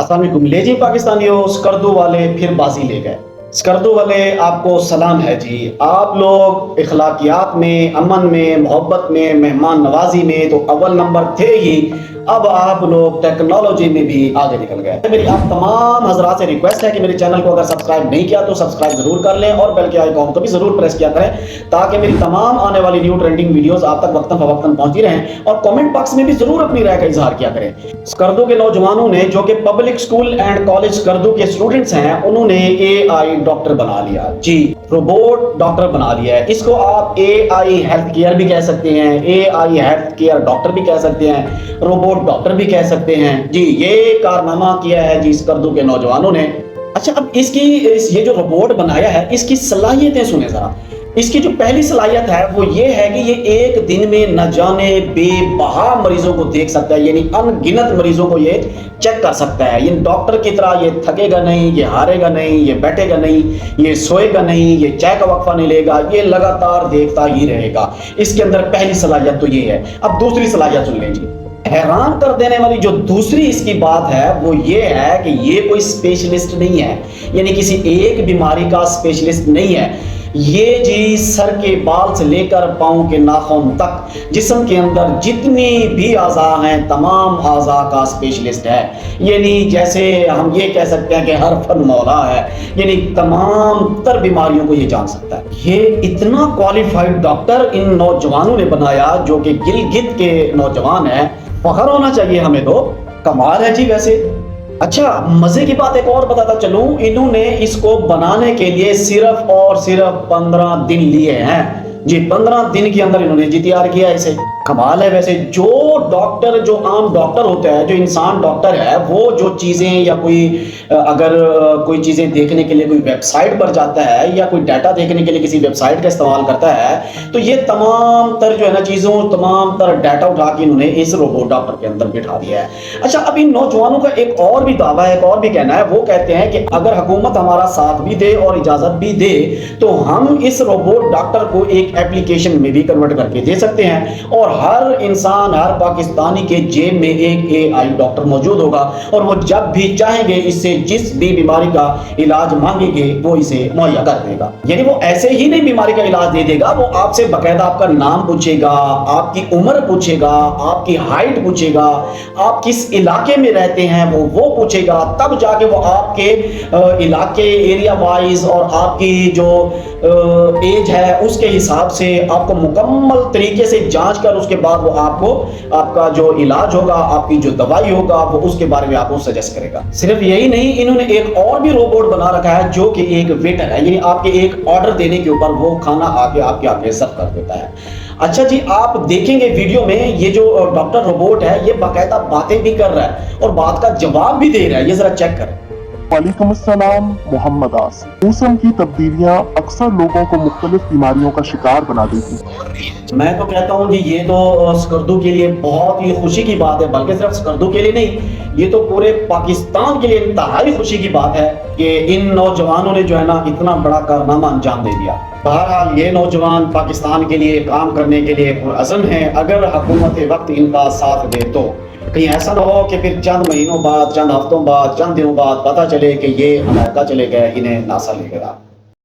अस्सलाम वालेकुम। ले जी पाकिस्तानियों, स्कर्दू वाले फिर बाजी ले गए। स्कर्दू वाले आपको सलाम है जी। आप लोग इखलाकियात में, अमन में, मोहब्बत में, मेहमान नवाजी में तो अव्वल नंबर थे ही। अब आप लोग टेक्नोलॉजी में भी आगे निकल गए। मेरी आप तमाम हजरात से रिक्वेस्ट है कि मेरे चैनल को अगर सब्सक्राइब नहीं किया तो सब्सक्राइब जरूर कर लें और बेल के आइकॉन को भी जरूर प्रेस किया करें ताकि मेरी तमाम आने वाली न्यू ट्रेंडिंग वीडियोस आप तक वक्तन फवक्तन पहुंचती रहें। और कमेंट बॉक्स में भी जरूर अपनी राय का इजहार किया करें। स्कर्दू के नौजवानों ने, जो कि public school and college Skardu के स्टूडेंट्स हैं, उन्होंने AI डॉक्टर बना लिया जी, रोबोट डॉक्टर बना लिया है। इसको आप AI हेल्थ केयर भी कह सकते हैं, AI हेल्थ केयर डॉक्टर भी कह सकते हैं, रोबोट डॉक्टर भी कह सकते हैं जी। ये कारनामा किया है जी स्कर्दू के नौजवानों ने। अच्छा, अब ये जो रोबोट बनाया है, इसकी सलाहियतें सुने जरा। इसकी जो पहली सलाहियत है वो ये है कि ये एक दिन में न जाने बेबहा मरीजों को देख सकता है, यानी अनगिनत मरीजों को ये चेक कर सकता है। ये डॉक्टर की तरह ये थकेगा नहीं, ये हारेगा नहीं, ये बैठेगा नहीं, ये सोएगा नहीं, ये चाय का वक्फा नहीं लेगा, ये लगातार देखता ही रहेगा। इसके अंदर पहली सलाहियत तो ये है। अब दूसरी सलाहियत सुन लें जी। हैरान कर देने वाली जो दूसरी इसकी बात है वो ये है कि ये कोई स्पेशलिस्ट नहीं है, यानी किसी एक बीमारी का स्पेशलिस्ट नहीं है। ये जी सर के बाल से लेकर पांव के नाखून तक जिस्म के अंदर जितनी भी आज़ा हैं तमाम आज़ा का स्पेशलिस्ट है। यानी जैसे हम ये कह सकते हैं कि हर फन मौला है, यानी तमाम तर बीमारियों को ये जान सकता है। ये इतना क्वालिफाइड डॉक्टर इन नौजवानों ने बनाया जो कि गिलगित के नौजवान हैं। फख्र होना चाहिए हमें, तो कमाल है जी। वैसे अच्छा, मजे की बात एक और बताता चलूं, इन्होंने इसको बनाने के लिए सिर्फ और सिर्फ 15 दिन लिए हैं जी। 15 दिन के अंदर इन्होंने जी तैयार किया इसे। कमाल है वैसे। जो डॉक्टर, जो आम डॉक्टर होता है, जो इंसान डॉक्टर है, वो जो चीजें या अगर कोई चीजें देखने के लिए कोई वेबसाइट पर जाता है या कोई डाटा देखने के लिए किसी वेबसाइट का इस्तेमाल करता है तो ये तमाम तर जो है ना चीजों, तमाम तर डाटा उठा के इन्होंने इस रोबोट डॉक्टर के अंदर बिठा दिया है। अच्छा, अब इन नौजवानों का एक और भी दावा है, एक और भी कहना है। वो कहते हैं कि अगर हुकूमत हमारा साथ भी दे और इजाजत भी दे तो हम इस रोबोट डॉक्टर को एक एप्लीकेशन में भी कन्वर्ट करके दे सकते हैं और हर इंसान, हर पाकिस्तानी के जेब में एक AI डॉक्टर मौजूद होगा और वो जब भी चाहेंगे इससे जिस भी बीमारी का इलाज मांगेंगे वो इसे मुहैया कर देगा। यानी वो ऐसे ही नहीं बीमारी का इलाज दे देगा, वो आपसे बकायदा आपका नाम पूछेगा, आपकी उम्र पूछेगा, आपकी हाइट पूछेगा, आप किस इलाके में रहते हैं वो पूछेगा। तब जाके वो आपके इलाके, एरिया वाइज और आपकी जो एज है उसके हिसाब से आपको मुकम्मल तरीके से जांच कर उसके बाद वो आपको आपका जो इलाज होगा, आपकी जो दवाई होगा, वो उसके बारे में आपको सजेस्ट करेगा। सिर्फ यही नहीं, इन्होंने एक और भी रोबोट बना रखा है जो कि एक वेटर है, यानी आपके एक ऑर्डर देने के ऊपर वो खाना आके आपके आगे सर्व कर देता है। अच्छा जी, आप देखेंगे वीडियो में ये जो डॉक्टर रोबोट है ये बाकायदा बातें भी कर रहा है और बात का जवाब भी दे रहा है। ये जरा चेक करें। वालेकुम अस्सलाम, मोहम्मद आस। मौसम की तब्दीलियां अक्सर लोगों को मुख्तलिफ बीमारियों का शिकार बना देती हैं। मैं तो कहता हूँ कि ये तो स्कर्दू के लिए बहुत ही खुशी की बात है, बल्कि सिर्फ स्कर्दू के लिए नहीं, ये तो पूरे पाकिस्तान के लिए इंतहाई खुशी की बात है कि इन नौजवानों ने जो है ना इतना बड़ा कारनामा अंजाम दे दिया। बहरहाल ये नौजवान पाकिस्तान के लिए काम करने के लिए पुरअज़्म है। अगर हुकूमत वक्त इनका साथ दे तो कहीं ऐसा ना हो कि फिर चंद महीनों बाद, चंद हफ्तों बाद, चंद दिनों बाद पता चले कि ये अमेरिका चले गए, इन्हें नासा ले गया।